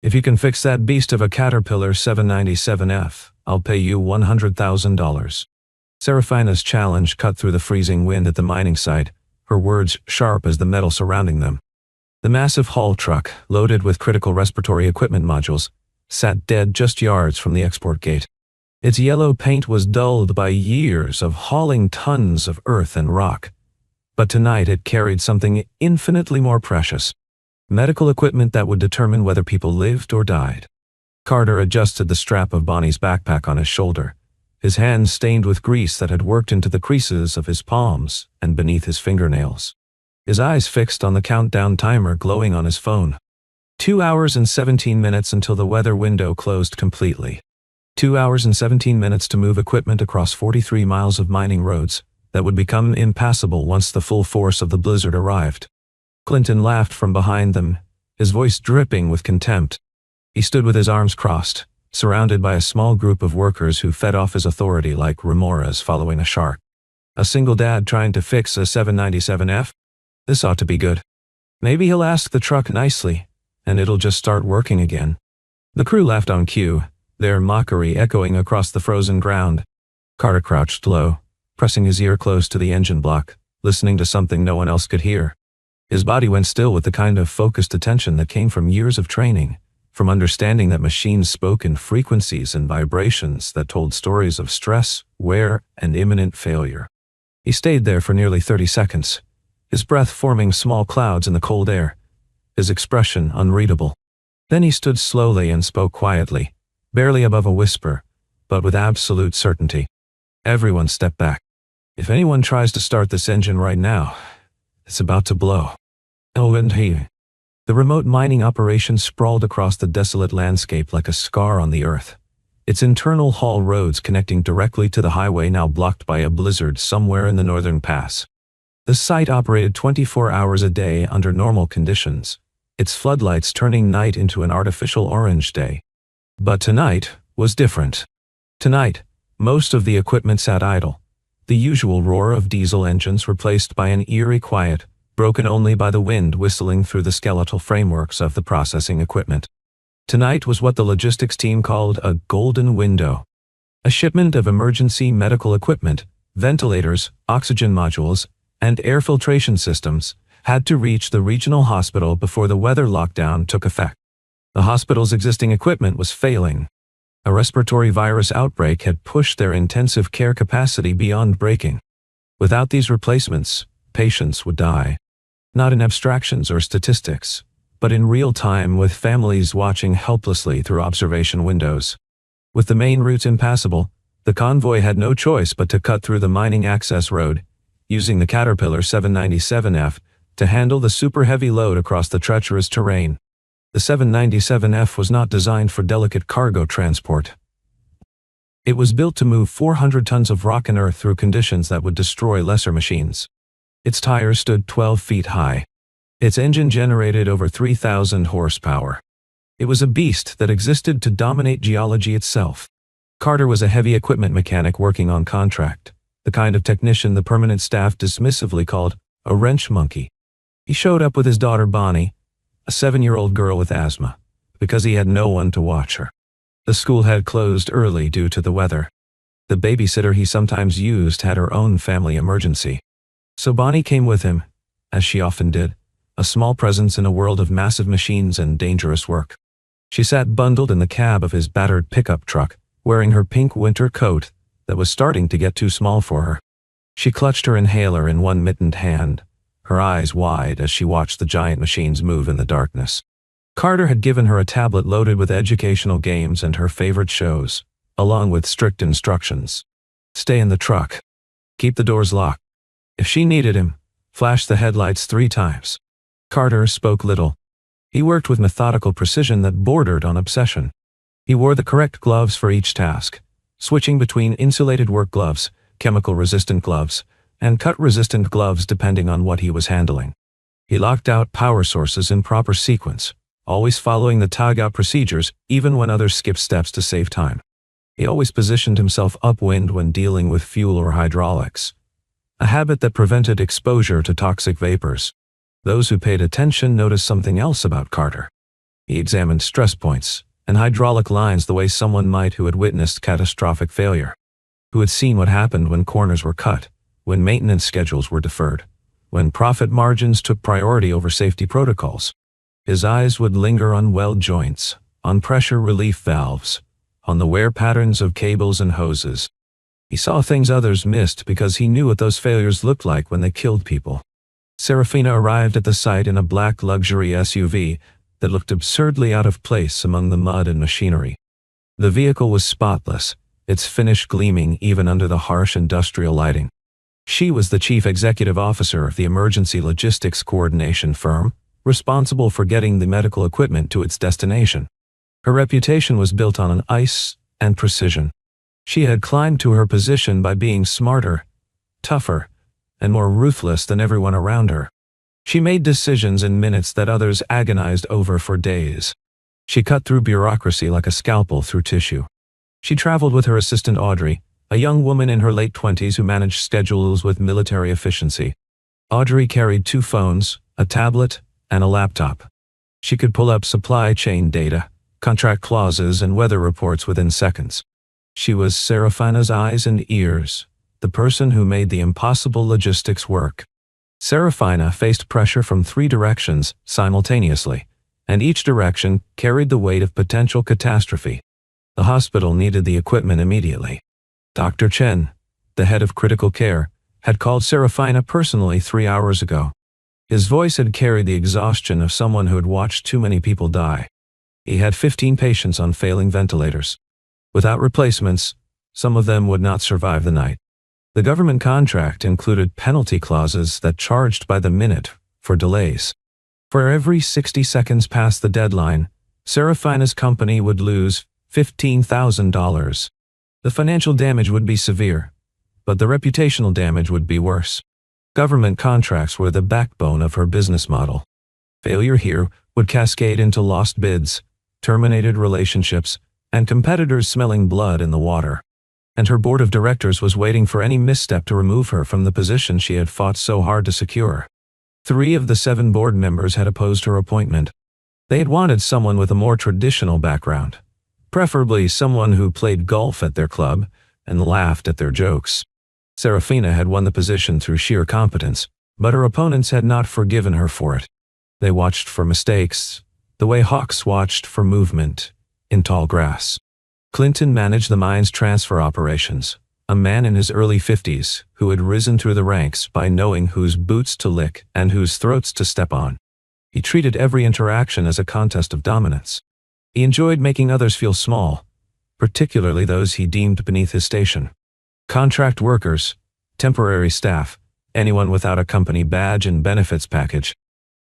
If you can fix that beast of a Caterpillar 797F, I'll pay you $100,000. Serafina's challenge cut through the freezing wind at the mining site, her words sharp as the metal surrounding them. The massive haul truck, loaded with critical respiratory equipment modules, sat dead just yards from the export gate. Its yellow paint was dulled by years of hauling tons of earth and rock. But tonight it carried something infinitely more precious. Medical equipment that would determine whether people lived or died. Carter adjusted the strap of Bonnie's backpack on his shoulder, his hands stained with grease that had worked into the creases of his palms and beneath his fingernails. His eyes fixed on the countdown timer glowing on his phone. 2 hours and 17 minutes until the weather window closed completely. 2 hours and 17 minutes to move equipment across 43 miles of mining roads that would become impassable once the full force of the blizzard arrived. Clinton laughed from behind them, his voice dripping with contempt. He stood with his arms crossed, surrounded by a small group of workers who fed off his authority like remoras following a shark. A single dad trying to fix a 797F? This ought to be good. Maybe he'll ask the truck nicely, and it'll just start working again. The crew laughed on cue, their mockery echoing across the frozen ground. Carter crouched low, pressing his ear close to the engine block, listening to something no one else could hear. His body went still with the kind of focused attention that came from years of training, from understanding that machines spoke in frequencies and vibrations that told stories of stress, wear, and imminent failure. He stayed there for nearly 30 seconds, his breath forming small clouds in the cold air, his expression unreadable. Then he stood slowly and spoke quietly, barely above a whisper, but with absolute certainty. Everyone stepped back. If anyone tries to start this engine right now, it's about to blow. Oh, and he. The remote mining operation sprawled across the desolate landscape like a scar on the earth, its internal haul roads connecting directly to the highway now blocked by a blizzard somewhere in the northern pass. The site operated 24 hours a day under normal conditions, its floodlights turning night into an artificial orange day. But tonight was different. Tonight, most of the equipment sat idle, the usual roar of diesel engines replaced by an eerie quiet, broken only by the wind whistling through the skeletal frameworks of the processing equipment. Tonight was what the logistics team called a golden window. A shipment of emergency medical equipment, ventilators, oxygen modules, and air filtration systems had to reach the regional hospital before the weather lockdown took effect. The hospital's existing equipment was failing. A respiratory virus outbreak had pushed their intensive care capacity beyond breaking. Without these replacements, patients would die. Not in abstractions or statistics, but in real time with families watching helplessly through observation windows. With the main routes impassable, the convoy had no choice but to cut through the mining access road, using the Caterpillar 797F to handle the super heavy load across the treacherous terrain. The 797F was not designed for delicate cargo transport. It was built to move 400 tons of rock and earth through conditions that would destroy lesser machines. Its tires stood 12 feet high. Its engine generated over 3,000 horsepower. It was a beast that existed to dominate geology itself. Carter was a heavy equipment mechanic working on contract, the kind of technician the permanent staff dismissively called a wrench monkey. He showed up with his daughter Bonnie, a 7-year-old girl with asthma, because he had no one to watch her. The school had closed early due to the weather. The babysitter he sometimes used had her own family emergency. So Bonnie came with him, as she often did, a small presence in a world of massive machines and dangerous work. She sat bundled in the cab of his battered pickup truck, wearing her pink winter coat that was starting to get too small for her. She clutched her inhaler in one mittened hand, her eyes wide as she watched the giant machines move in the darkness. Carter had given her a tablet loaded with educational games and her favorite shows, along with strict instructions. Stay in the truck. Keep the doors locked. If she needed him, flash the headlights 3 times. Carter spoke little. He worked with methodical precision that bordered on obsession. He wore the correct gloves for each task, switching between insulated work gloves, chemical-resistant gloves, and cut-resistant gloves depending on what he was handling. He locked out power sources in proper sequence, always following the tug-out procedures even when others skipped steps to save time. He always positioned himself upwind when dealing with fuel or hydraulics, a habit that prevented exposure to toxic vapors. Those who paid attention noticed something else about Carter. He examined stress points and hydraulic lines the way someone might who had witnessed catastrophic failure, who had seen what happened when corners were cut, when maintenance schedules were deferred, when profit margins took priority over safety protocols. His eyes would linger on weld joints, on pressure relief valves, on the wear patterns of cables and hoses. He saw things others missed because he knew what those failures looked like when they killed people. Serafina arrived at the site in a black luxury SUV that looked absurdly out of place among the mud and machinery. The vehicle was spotless, its finish gleaming even under the harsh industrial lighting. She was the chief executive officer of the emergency logistics coordination firm, responsible for getting the medical equipment to its destination. Her reputation was built on ice and precision. She had climbed to her position by being smarter, tougher, and more ruthless than everyone around her. She made decisions in minutes that others agonized over for days. She cut through bureaucracy like a scalpel through tissue. She traveled with her assistant Audrey, a young woman in her late 20s who managed schedules with military efficiency. Audrey carried 2 phones, a tablet, and a laptop. She could pull up supply chain data, contract clauses, and weather reports within seconds. She was Serafina's eyes and ears, the person who made the impossible logistics work. Serafina faced pressure from 3 directions simultaneously, and each direction carried the weight of potential catastrophe. The hospital needed the equipment immediately. Dr. Chen, the head of critical care, had called Serafina personally 3 hours ago. His voice had carried the exhaustion of someone who had watched too many people die. He had 15 patients on failing ventilators. Without replacements, some of them would not survive the night. The government contract included penalty clauses that charged by the minute for delays. For every 60 seconds past the deadline, Serafina's company would lose $15,000. The financial damage would be severe, but the reputational damage would be worse. Government contracts were the backbone of her business model. Failure here would cascade into lost bids, terminated relationships, and competitors smelling blood in the water. And her board of directors was waiting for any misstep to remove her from the position she had fought so hard to secure. 3 of the 7 board members had opposed her appointment. They had wanted someone with a more traditional background, preferably someone who played golf at their club and laughed at their jokes. Serafina had won the position through sheer competence, but her opponents had not forgiven her for it. They watched for mistakes, the way hawks watched for movement in tall grass. Clinton managed the mine's transfer operations, a man in his early 50s who had risen through the ranks by knowing whose boots to lick and whose throats to step on. He treated every interaction as a contest of dominance. He enjoyed making others feel small, particularly those he deemed beneath his station. Contract workers, temporary staff, anyone without a company badge and benefits package.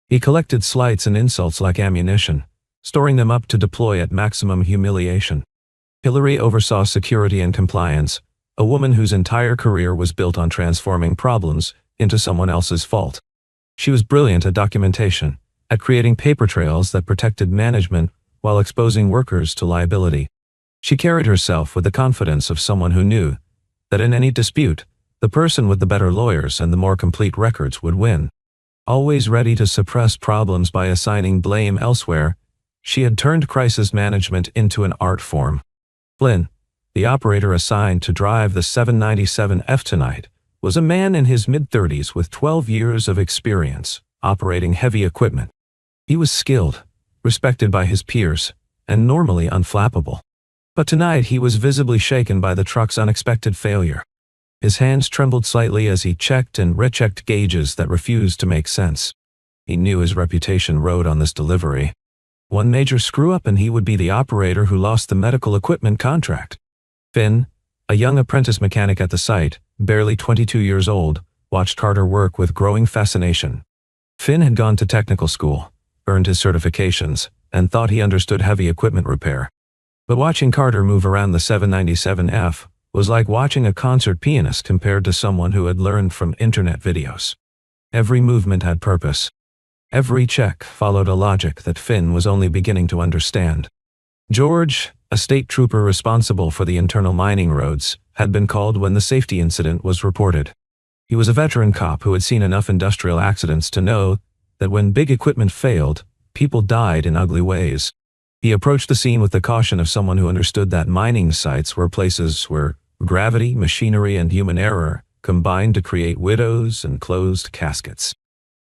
He collected slights and insults like ammunition, storing them up to deploy at maximum humiliation. Hillary oversaw security and compliance, a woman whose entire career was built on transforming problems into someone else's fault. She was brilliant at documentation, at creating paper trails that protected management while exposing workers to liability. She carried herself with the confidence of someone who knew that in any dispute, the person with the better lawyers and the more complete records would win. Always ready to suppress problems by assigning blame elsewhere, she had turned crisis management into an art form. Flynn, the operator assigned to drive the 797F tonight, was a man in his mid-30s with 12 years of experience operating heavy equipment. He was skilled, respected by his peers, and normally unflappable. But tonight he was visibly shaken by the truck's unexpected failure. His hands trembled slightly as he checked and rechecked gauges that refused to make sense. He knew his reputation rode on this delivery. One major screw-up and he would be the operator who lost the medical equipment contract. Finn, a young apprentice mechanic at the site, barely 22 years old, watched Carter work with growing fascination. Finn had gone to technical school, earned his certifications, and thought he understood heavy equipment repair. But watching Carter move around the 797F was like watching a concert pianist compared to someone who had learned from internet videos. Every movement had purpose. Every check followed a logic that Finn was only beginning to understand. George, a state trooper responsible for the internal mining roads, had been called when the safety incident was reported. He was a veteran cop who had seen enough industrial accidents to know that when big equipment failed, people died in ugly ways. He approached the scene with the caution of someone who understood that mining sites were places where gravity, machinery, and human error combined to create widows and closed caskets.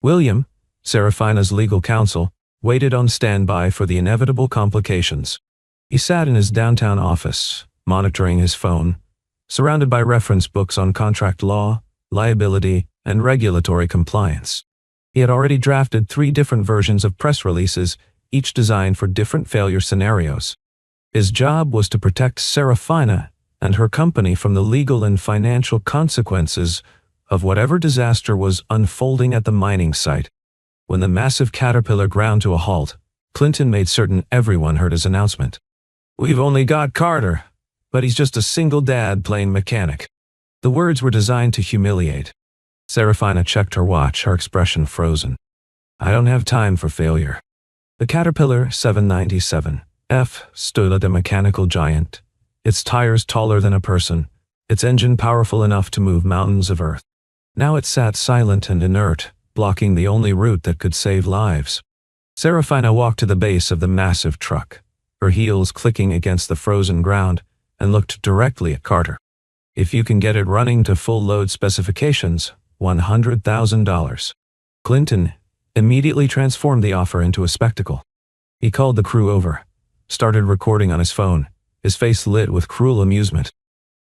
William, Serafina's legal counsel, waited on standby for the inevitable complications. He sat in his downtown office, monitoring his phone, surrounded by reference books on contract law, liability, and regulatory compliance. He had already drafted 3 different versions of press releases, each designed for different failure scenarios. His job was to protect Serafina and her company from the legal and financial consequences of whatever disaster was unfolding at the mining site. When the massive caterpillar ground to a halt, Clinton made certain everyone heard his announcement. "We've only got Carter, but he's just a single dad playing mechanic." The words were designed to humiliate. Serafina checked her watch, her expression frozen. "I don't have time for failure." The Caterpillar 797F stood like a mechanical giant, its tires taller than a person, its engine powerful enough to move mountains of earth. Now it sat silent and inert, blocking the only route that could save lives. Serafina walked to the base of the massive truck, her heels clicking against the frozen ground, and looked directly at Carter. "If you can get it running to full load specifications, $100,000. Clinton immediately transformed the offer into a spectacle. He called the crew over, started recording on his phone, his face lit with cruel amusement.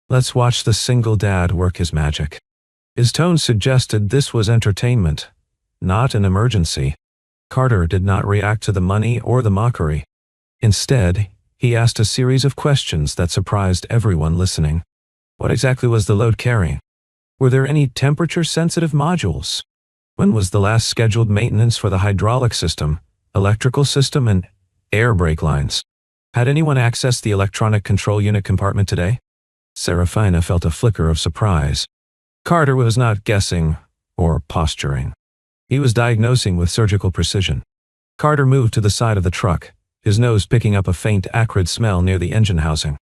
"Let's watch the single dad work his magic." His tone suggested this was entertainment, not an emergency. Carter did not react to the money or the mockery. Instead, he asked a series of questions that surprised everyone listening. What exactly was the load carrying? Were there any temperature-sensitive modules? When was the last scheduled maintenance for the hydraulic system, electrical system, and air brake lines? Had anyone accessed the electronic control unit compartment today? Serafina felt a flicker of surprise. Carter was not guessing or posturing. He was diagnosing with surgical precision. Carter moved to the side of the truck, his nose picking up a faint, acrid smell near the engine housing.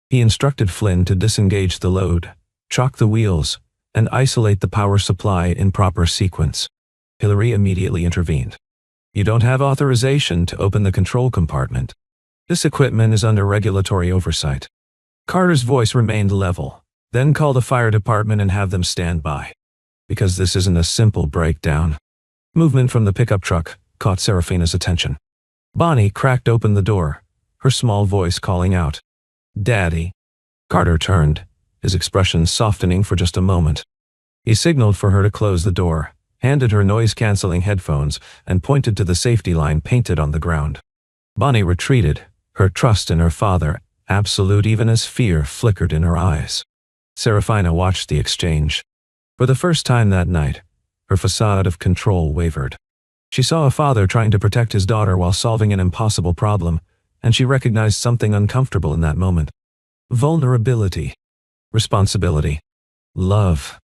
He instructed Flynn to disengage the load, chock the wheels, and isolate the power supply in proper sequence. Hillary immediately intervened. "You don't have authorization to open the control compartment. This equipment is under regulatory oversight." Carter's voice remained level. "Then call the fire department and have them stand by. Because this isn't a simple breakdown." Movement from the pickup truck caught Serafina's attention. Bonnie cracked open the door, her small voice calling out, "Daddy." Carter turned, his expression softening for just a moment. He signaled for her to close the door, handed her noise-canceling headphones, and pointed to the safety line painted on the ground. Bonnie retreated, her trust in her father absolute even as fear flickered in her eyes. Serafina watched the exchange. For the first time that night, her facade of control wavered. She saw a father trying to protect his daughter while solving an impossible problem, and she recognized something uncomfortable in that moment. Vulnerability. Responsibility. Love.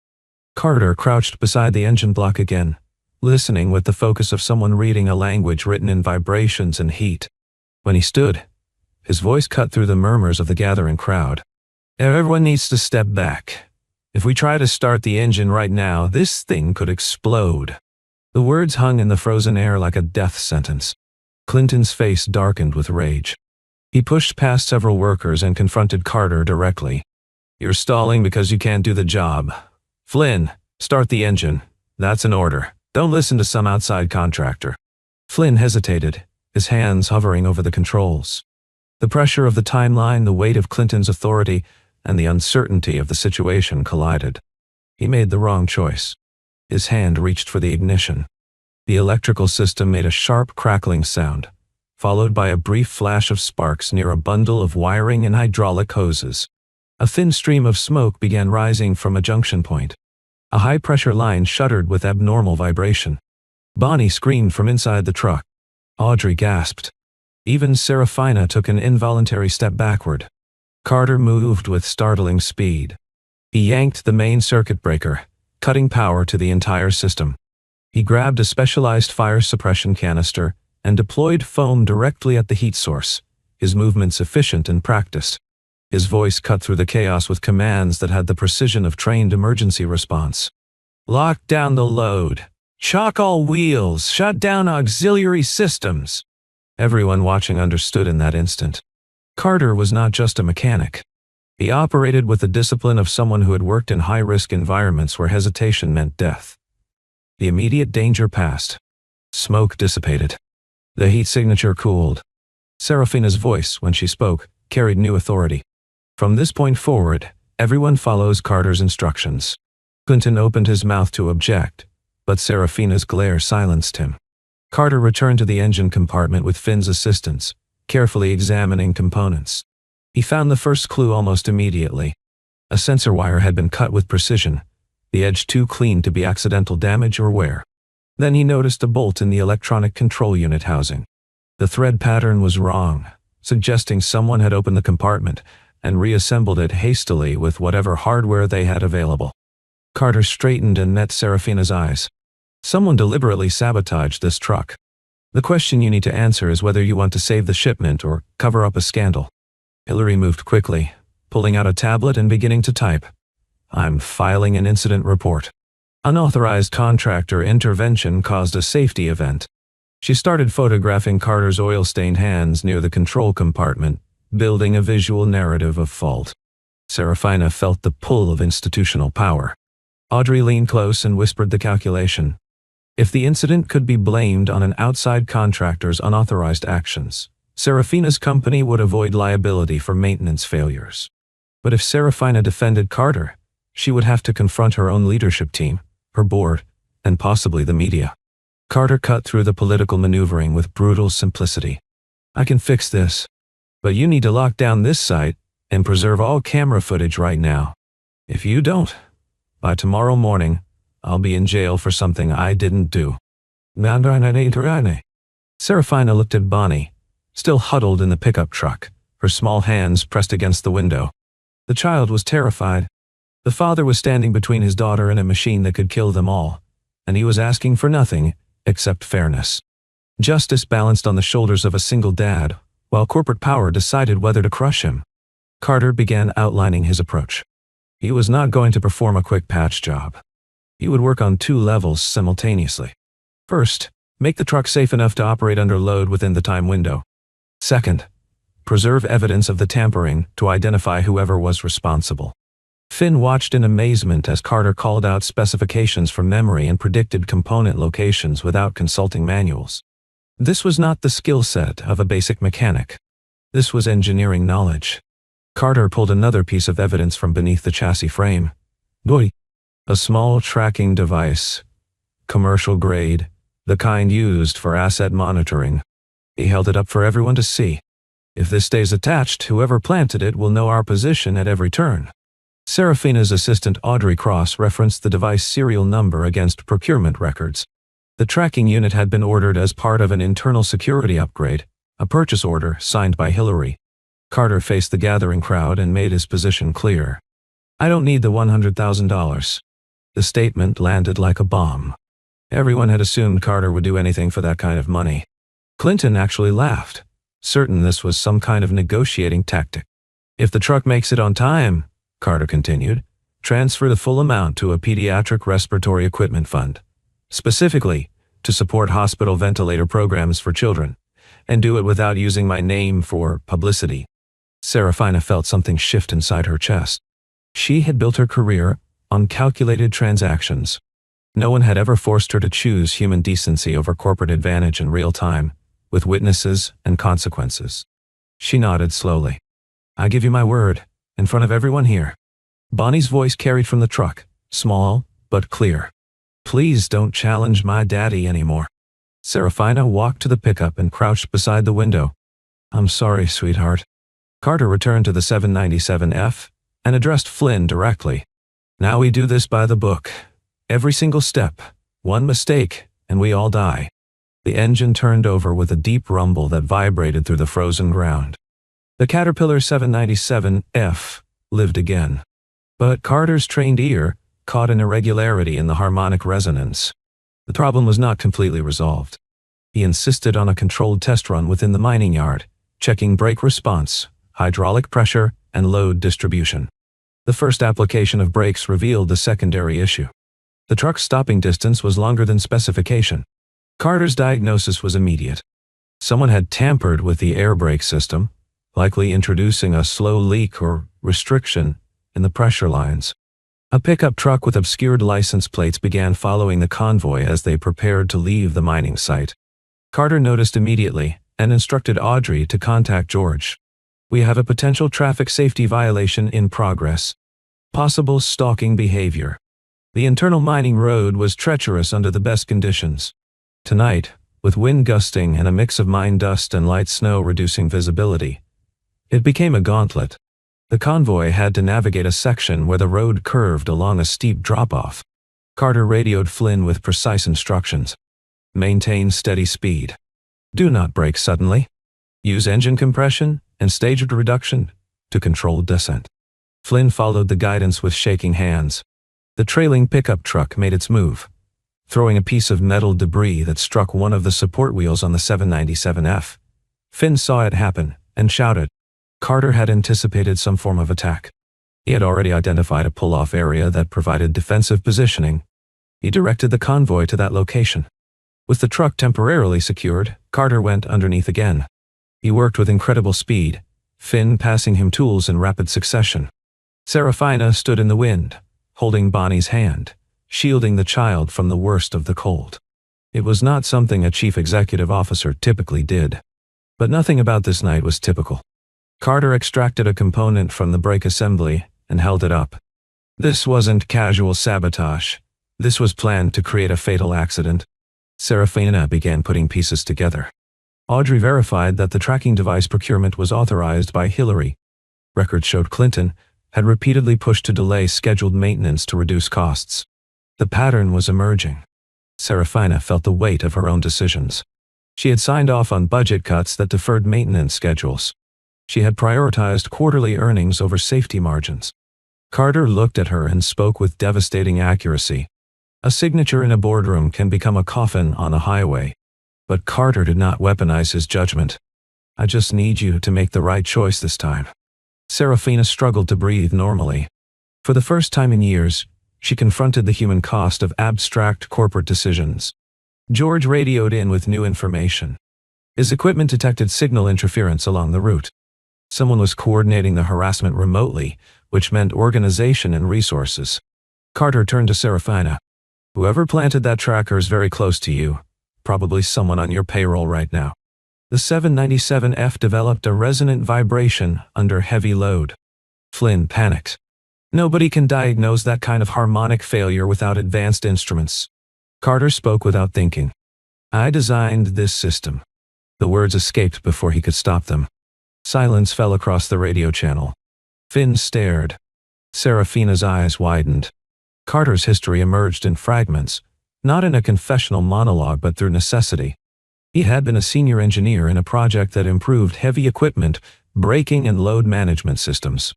Carter crouched beside the engine block again, listening with the focus of someone reading a language written in vibrations and heat. When he stood, his voice cut through the murmurs of the gathering crowd. "Everyone needs to step back. If we try to start the engine right now, this thing could explode." The words hung in the frozen air like a death sentence. Clinton's face darkened with rage. He pushed past several workers and confronted Carter directly. "You're stalling because you can't do the job. Flynn, start the engine. That's an order. Don't listen to some outside contractor." Flynn hesitated, his hands hovering over the controls. The pressure of the timeline, the weight of Clinton's authority, and the uncertainty of the situation collided. He made the wrong choice. His hand reached for the ignition. The electrical system made a sharp crackling sound, followed by a brief flash of sparks near a bundle of wiring and hydraulic hoses. A thin stream of smoke began rising from a junction point. A high-pressure line shuddered with abnormal vibration. Bonnie screamed from inside the truck. Audrey gasped. Even Serafina took an involuntary step backward. Carter moved with startling speed. He yanked the main circuit breaker, cutting power to the entire system. He grabbed a specialized fire suppression canister and deployed foam directly at the heat source, his movements efficient and practiced. His voice cut through the chaos with commands that had the precision of trained emergency response. "Lock down the load. Chock all wheels. Shut down auxiliary systems." Everyone watching understood in that instant. Carter was not just a mechanic. He operated with the discipline of someone who had worked in high-risk environments where hesitation meant death. The immediate danger passed. Smoke dissipated. The heat signature cooled. Serafina's voice, when she spoke, carried new authority. From this point forward, everyone follows Carter's instructions. Clinton opened his mouth to object, but Serafina's glare silenced him. Carter returned to the engine compartment with Finn's assistance, carefully examining components. He found the first clue almost immediately. A sensor wire had been cut with precision, the edge too clean to be accidental damage or wear. Then he noticed a bolt in the electronic control unit housing. The thread pattern was wrong, suggesting someone had opened the compartment and reassembled it hastily with whatever hardware they had available. Carter straightened and met Serafina's eyes. Someone deliberately sabotaged this truck. The question you need to answer is whether you want to save the shipment or cover up a scandal. Hillary moved quickly, pulling out a tablet and beginning to type. I'm filing an incident report. Unauthorized contractor intervention caused a safety event. She started photographing Carter's oil-stained hands near the control compartment, building a visual narrative of fault. Serafina felt the pull of institutional power. Audrey leaned close and whispered the calculation. If the incident could be blamed on an outside contractor's unauthorized actions, Serafina's company would avoid liability for maintenance failures. But if Serafina defended Carter, she would have to confront her own leadership team, her board, and possibly the media. Carter cut through the political maneuvering with brutal simplicity. I can fix this, but you need to lock down this site and preserve all camera footage right now. If you don't, by tomorrow morning, I'll be in jail for something I didn't do. Serafina looked at Bonnie, still huddled in the pickup truck, her small hands pressed against the window. The child was terrified. The father was standing between his daughter and a machine that could kill them all, and he was asking for nothing except fairness. Justice balanced on the shoulders of a single dad, while corporate power decided whether to crush him. Carter began outlining his approach. He was not going to perform a quick patch job. He would work on 2 levels simultaneously. First, make the truck safe enough to operate under load within the time window. Second, preserve evidence of the tampering to identify whoever was responsible. Finn watched in amazement as Carter called out specifications from memory and predicted component locations without consulting manuals. This was not the skill set of a basic mechanic. This was engineering knowledge. Carter pulled another piece of evidence from beneath the chassis frame. Boy, a small tracking device, commercial grade, the kind used for asset monitoring. He held it up for everyone to see. If this stays attached, whoever planted it will know our position at every turn. Serafina's assistant Audrey Cross referenced the device serial number against procurement records. The tracking unit had been ordered as part of an internal security upgrade, a purchase order signed by Hillary. Carter faced the gathering crowd and made his position clear. I don't need the $100,000. The statement landed like a bomb. Everyone had assumed Carter would do anything for that kind of money. Clinton actually laughed, certain this was some kind of negotiating tactic. If the truck makes it on time, Carter continued, transfer the full amount to a pediatric respiratory equipment fund, specifically to support hospital ventilator programs for children, and do it without using my name for publicity. Serafina felt something shift inside her chest. She had built her career on calculated transactions. No one had ever forced her to choose human decency over corporate advantage in real time, with witnesses and consequences. She nodded slowly. I give you my word, in front of everyone here. Bonnie's voice carried from the truck, small but clear. Please don't challenge my daddy anymore. Serafina walked to the pickup and crouched beside the window. I'm sorry, sweetheart. Carter returned to the 797F and addressed Flynn directly. Now we do this by the book. Every single step, one mistake, and we all die. The engine turned over with a deep rumble that vibrated through the frozen ground. The Caterpillar 797F lived again. But Carter's trained ear caught an irregularity in the harmonic resonance. The problem was not completely resolved. He insisted on a controlled test run within the mining yard, checking brake response, hydraulic pressure, and load distribution. The first application of brakes revealed the secondary issue. The truck's stopping distance was longer than specification. Carter's diagnosis was immediate. Someone had tampered with the air brake system, likely introducing a slow leak or restriction in the pressure lines. A pickup truck with obscured license plates began following the convoy as they prepared to leave the mining site. Carter noticed immediately and instructed Audrey to contact George. "We have a potential traffic safety violation in progress. Possible stalking behavior." The internal mining road was treacherous under the best conditions. Tonight, with wind gusting and a mix of mine dust and light snow reducing visibility, it became a gauntlet. The convoy had to navigate a section where the road curved along a steep drop-off. Carter radioed Flynn with precise instructions. "Maintain steady speed. Do not brake suddenly. Use engine compression and staged reduction to control descent." Flynn followed the guidance with shaking hands. The trailing pickup truck made its move, throwing a piece of metal debris that struck one of the support wheels on the 797F. Finn saw it happen and shouted. Carter had anticipated some form of attack. He had already identified a pull-off area that provided defensive positioning. He directed the convoy to that location. With the truck temporarily secured, Carter went underneath again. He worked with incredible speed, Finn passing him tools in rapid succession. Serafina stood in the wind, holding Bonnie's hand, shielding the child from the worst of the cold. It was not something a chief executive officer typically did. But nothing about this night was typical. Carter extracted a component from the brake assembly and held it up. This wasn't casual sabotage. This was planned to create a fatal accident. Serafina began putting pieces together. Audrey verified that the tracking device procurement was authorized by Hillary. Records showed Clinton had repeatedly pushed to delay scheduled maintenance to reduce costs. The pattern was emerging. Serafina felt the weight of her own decisions. She had signed off on budget cuts that deferred maintenance schedules. She had prioritized quarterly earnings over safety margins. Carter looked at her and spoke with devastating accuracy. A signature in a boardroom can become a coffin on a highway. But Carter did not weaponize his judgment. "I just need you to make the right choice this time." Serafina struggled to breathe normally. For the first time in years, she confronted the human cost of abstract corporate decisions. George radioed in with new information. His equipment detected signal interference along the route. Someone was coordinating the harassment remotely, which meant organization and resources. Carter turned to Serafina. "Whoever planted that tracker is very close to you, probably someone on your payroll right now." The 797F developed a resonant vibration under heavy load. Flynn panicked. Nobody can diagnose that kind of harmonic failure without advanced instruments. Carter spoke without thinking. "I designed this system." The words escaped before he could stop them. Silence fell across the radio channel. Finn stared. Serafina's eyes widened. Carter's history emerged in fragments, not in a confessional monologue but through necessity. He had been a senior engineer in a project that improved heavy equipment, braking and load management systems.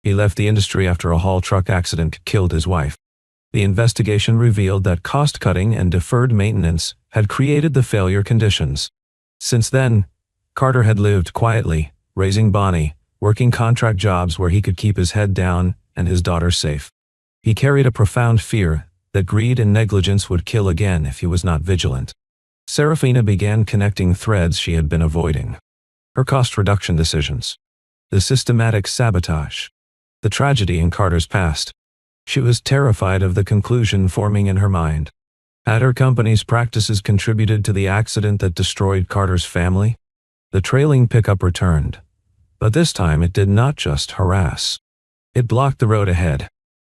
He left the industry after a haul truck accident killed his wife. The investigation revealed that cost-cutting and deferred maintenance had created the failure conditions. Since then, Carter had lived quietly, raising Bonnie, working contract jobs where he could keep his head down and his daughter safe. He carried a profound fear that greed and negligence would kill again if he was not vigilant. Serafina began connecting threads she had been avoiding. Her cost reduction decisions. The systematic sabotage. The tragedy in Carter's past. She was terrified of the conclusion forming in her mind. Had her company's practices contributed to the accident that destroyed Carter's family? The trailing pickup returned. But this time it did not just harass. It blocked the road ahead.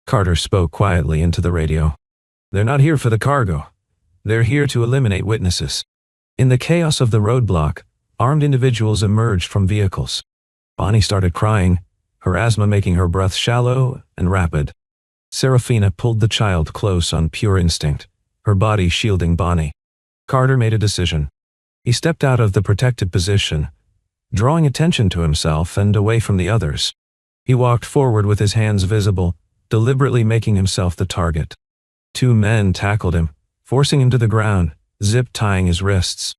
Carter spoke quietly into the radio. "They're not here for the cargo. They're here to eliminate witnesses." In the chaos of the roadblock, armed individuals emerged from vehicles. Bonnie started crying, her asthma making her breath shallow and rapid. Serafina pulled the child close on pure instinct, her body shielding Bonnie. Carter made a decision. He stepped out of the protected position, drawing attention to himself and away from the others. He walked forward with his hands visible, deliberately making himself the target. Two men tackled him, forcing him to the ground, zip-tying his wrists.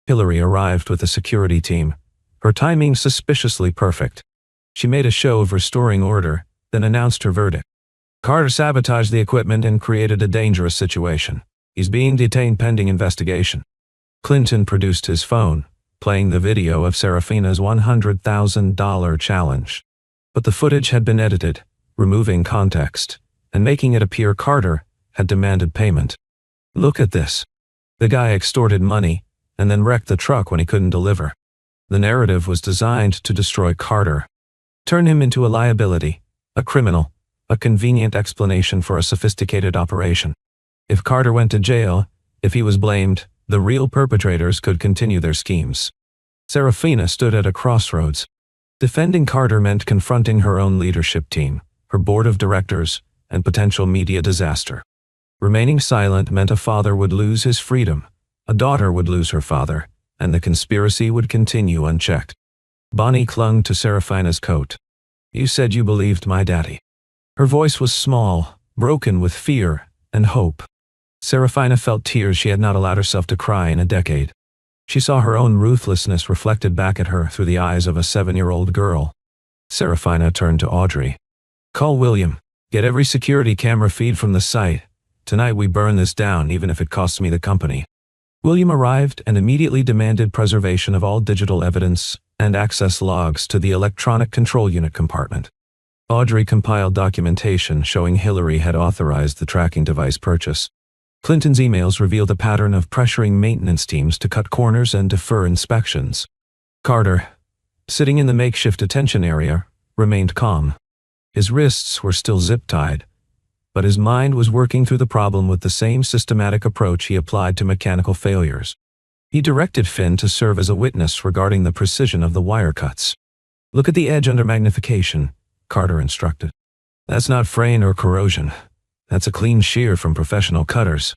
Hillary arrived with a security team, her timing suspiciously perfect. She made a show of restoring order, then announced her verdict. "Carter sabotaged the equipment and created a dangerous situation. He's being detained pending investigation." Clinton produced his phone, playing the video of Serafina's $100,000 challenge. But the footage had been edited, removing context, and making it appear Carter had demanded payment. "Look at this. The guy extorted money and then wrecked the truck when he couldn't deliver." The narrative was designed to destroy Carter, turn him into a liability, a criminal, a convenient explanation for a sophisticated operation. If Carter went to jail, if he was blamed, the real perpetrators could continue their schemes. Serafina stood at a crossroads. Defending Carter meant confronting her own leadership team, her board of directors, and potential media disaster. Remaining silent meant a father would lose his freedom, a daughter would lose her father, and the conspiracy would continue unchecked. Bonnie clung to Serafina's coat. "You said you believed my daddy." Her voice was small, broken with fear and hope. Serafina felt tears she had not allowed herself to cry in a decade. She saw her own ruthlessness reflected back at her through the eyes of a 7-year-old girl. Serafina turned to Audrey. "Call William. Get every security camera feed from the site. Tonight we burn this down even if it costs me the company." William arrived and immediately demanded preservation of all digital evidence and access logs to the electronic control unit compartment. Audrey compiled documentation showing Hillary had authorized the tracking device purchase. Clinton's emails revealed a pattern of pressuring maintenance teams to cut corners and defer inspections. Carter, sitting in the makeshift detention area, remained calm. His wrists were still zip-tied, but his mind was working through the problem with the same systematic approach he applied to mechanical failures. He directed Finn to serve as a witness regarding the precision of the wire cuts. "Look at the edge under magnification," Carter instructed. "That's not fraying or corrosion. That's a clean shear from professional cutters."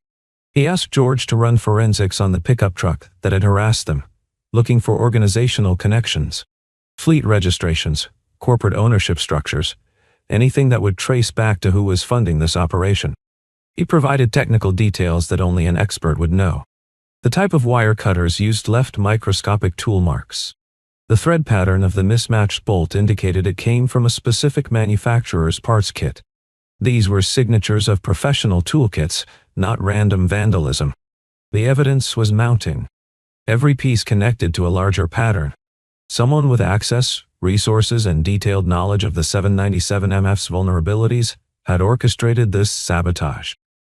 He asked George to run forensics on the pickup truck that had harassed them, looking for organizational connections, fleet registrations, corporate ownership structures, anything that would trace back to who was funding this operation. He provided technical details that only an expert would know. The type of wire cutters used left microscopic tool marks. The thread pattern of the mismatched bolt indicated it came from a specific manufacturer's parts kit. These were signatures of professional toolkits, not random vandalism. The evidence was mounting. Every piece connected to a larger pattern. Someone with access, resources, and detailed knowledge of the 797MF's vulnerabilities had orchestrated this sabotage.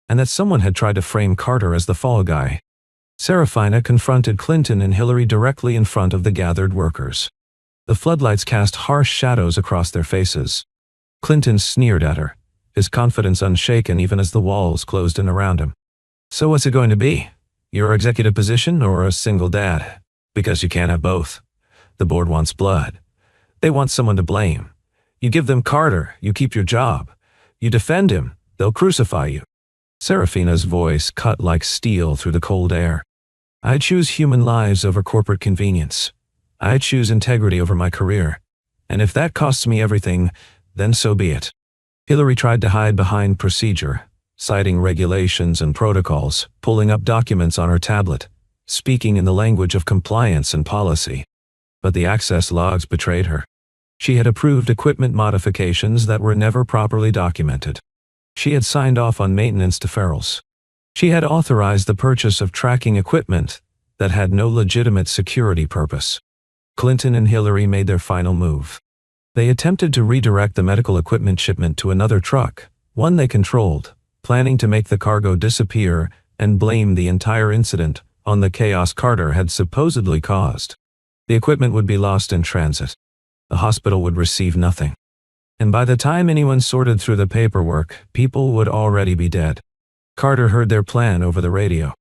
And that someone had tried to frame Carter as the fall guy. Serafina confronted Clinton and Hillary directly in front of the gathered workers. The floodlights cast harsh shadows across their faces. Clinton sneered at her, his confidence unshaken even as the walls closed in around him. "So what's it going to be? Your executive position or a single dad? Because you can't have both. The board wants blood. They want someone to blame. You give them Carter, you keep your job. You defend him, they'll crucify you." Serafina's voice cut like steel through the cold air. "I choose human lives over corporate convenience. I choose integrity over my career. And if that costs me everything, then so be it." Hillary tried to hide behind procedure, citing regulations and protocols, pulling up documents on her tablet, speaking in the language of compliance and policy. But the access logs betrayed her. She had approved equipment modifications that were never properly documented. She had signed off on maintenance deferrals. She had authorized the purchase of tracking equipment that had no legitimate security purpose. Clinton and Hillary made their final move. They attempted to redirect the medical equipment shipment to another truck, one they controlled, planning to make the cargo disappear and blame the entire incident on the chaos Carter had supposedly caused. The equipment would be lost in transit. The hospital would receive nothing. And by the time anyone sorted through the paperwork, people would already be dead. Carter heard their plan over the radio.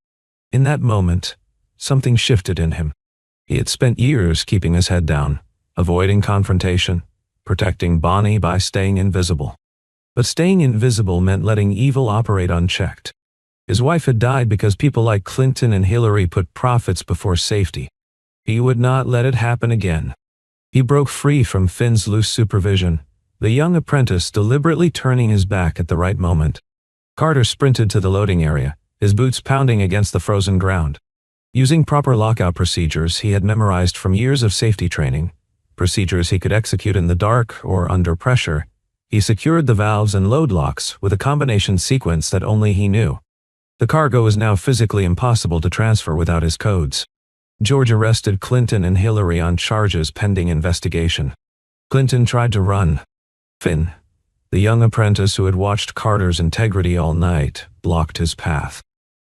In that moment, something shifted in him. He had spent years keeping his head down, avoiding confrontation, protecting Bonnie by staying invisible. But staying invisible meant letting evil operate unchecked. His wife had died because people like Clinton and Hillary put profits before safety. He would not let it happen again. He broke free from Finn's loose supervision, the young apprentice deliberately turning his back at the right moment. Carter sprinted to the loading area, his boots pounding against the frozen ground. Using proper lockout procedures he had memorized from years of safety training, procedures he could execute in the dark or under pressure, he secured the valves and load locks with a combination sequence that only he knew. The cargo was now physically impossible to transfer without his codes. George arrested Clinton and Hillary on charges pending investigation. Clinton tried to run. Finn, the young apprentice who had watched Carter's integrity all night, blocked his path.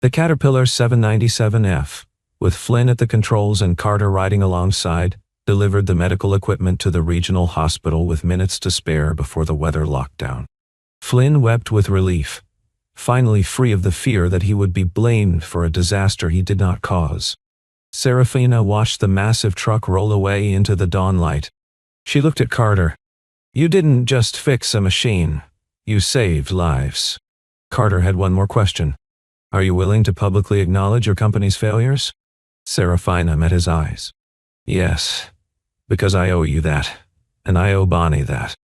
The Caterpillar 797F, with Flynn at the controls and Carter riding alongside, delivered the medical equipment to the regional hospital with minutes to spare before the weather lockdown. Flynn wept with relief, finally free of the fear that he would be blamed for a disaster he did not cause. Serafina watched the massive truck roll away into the dawnlight. She looked at Carter. "You didn't just fix a machine. You saved lives." Carter had one more question. "Are you willing to publicly acknowledge your company's failures?" Serafina met his eyes. "Yes, because I owe you that, and I owe Bonnie that."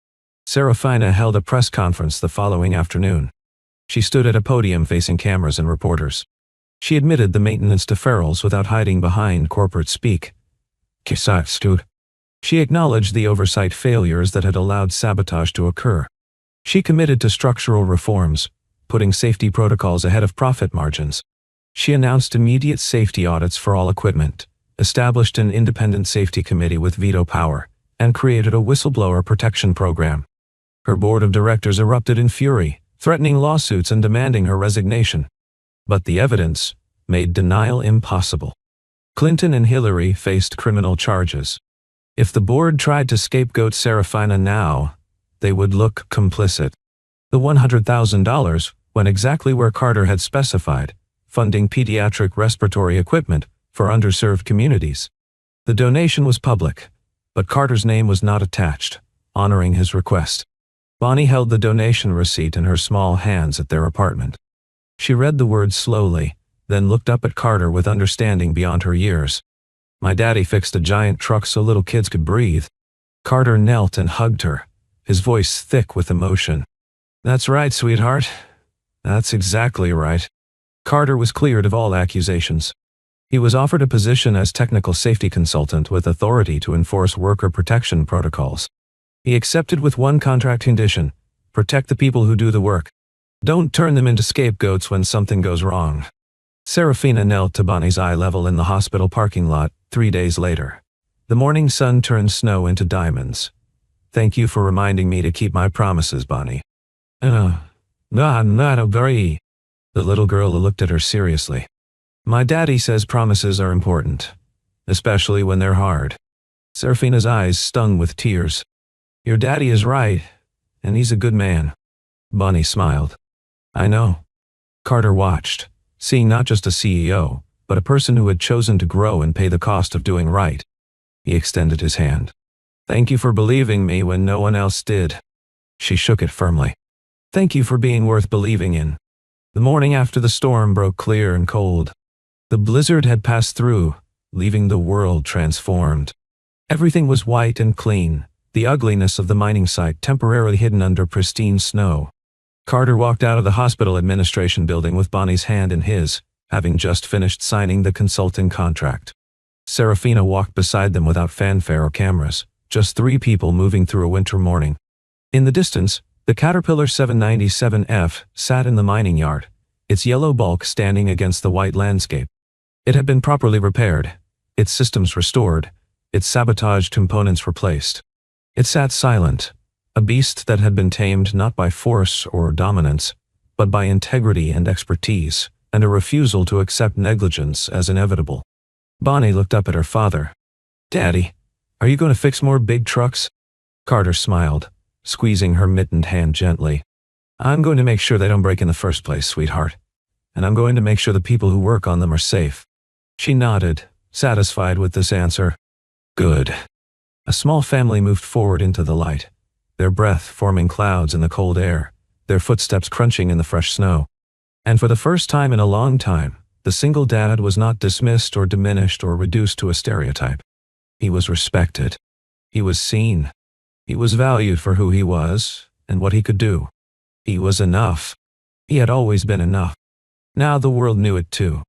Serafina held a press conference the following afternoon. She stood at a podium facing cameras and reporters. She admitted the maintenance deferrals without hiding behind corporate speak. She acknowledged the oversight failures that had allowed sabotage to occur. She committed to structural reforms, putting safety protocols ahead of profit margins. She announced immediate safety audits for all equipment, established an independent safety committee with veto power, and created a whistleblower protection program. Her board of directors erupted in fury, threatening lawsuits and demanding her resignation. But the evidence made denial impossible. Clinton and Hillary faced criminal charges. If the board tried to scapegoat Serafina now, they would look complicit. The $100,000 went exactly where Carter had specified, funding pediatric respiratory equipment for underserved communities. The donation was public, but Carter's name was not attached, honoring his request. Bonnie held the donation receipt in her small hands at their apartment. She read the words slowly, then looked up at Carter with understanding beyond her years. "My daddy fixed a giant truck so little kids could breathe." Carter knelt and hugged her, his voice thick with emotion. "That's right, sweetheart. That's exactly right." Carter was cleared of all accusations. He was offered a position as technical safety consultant with authority to enforce worker protection protocols. He accepted with one contract condition: protect the people who do the work. Don't turn them into scapegoats when something goes wrong. Serafina knelt to Bonnie's eye level in the hospital parking lot 3 days later. The morning sun turned snow into diamonds. "Thank you for reminding me to keep my promises, Bonnie." Not very. The little girl looked at her seriously. "My daddy says promises are important, especially when they're hard." Serafina's eyes stung with tears. "Your daddy is right, and he's a good man." Bonnie smiled. "I know." Carter watched, seeing not just a CEO, but a person who had chosen to grow and pay the cost of doing right. He extended his hand. "Thank you for believing me when no one else did." She shook it firmly. "Thank you for being worth believing in." The morning after the storm broke clear and cold. The blizzard had passed through, leaving the world transformed. Everything was white and clean, the ugliness of the mining site temporarily hidden under pristine snow. Carter walked out of the hospital administration building with Bonnie's hand in his, having just finished signing the consulting contract. Serafina walked beside them without fanfare or cameras, just 3 people moving through a winter morning. In the distance, the Caterpillar 797F sat in the mining yard, its yellow bulk standing against the white landscape. It had been properly repaired, its systems restored, its sabotaged components replaced. It sat silent, a beast that had been tamed not by force or dominance, but by integrity and expertise, and a refusal to accept negligence as inevitable. Bonnie looked up at her father. "Daddy, are you going to fix more big trucks?" Carter smiled, squeezing her mittened hand gently. "I'm going to make sure they don't break in the first place, sweetheart. And I'm going to make sure the people who work on them are safe." She nodded, satisfied with this answer. "Good." A small family moved forward into the light, their breath forming clouds in the cold air, their footsteps crunching in the fresh snow. And for the first time in a long time, the single dad was not dismissed or diminished or reduced to a stereotype. He was respected. He was seen. He was valued for who he was and what he could do. He was enough. He had always been enough. Now the world knew it too.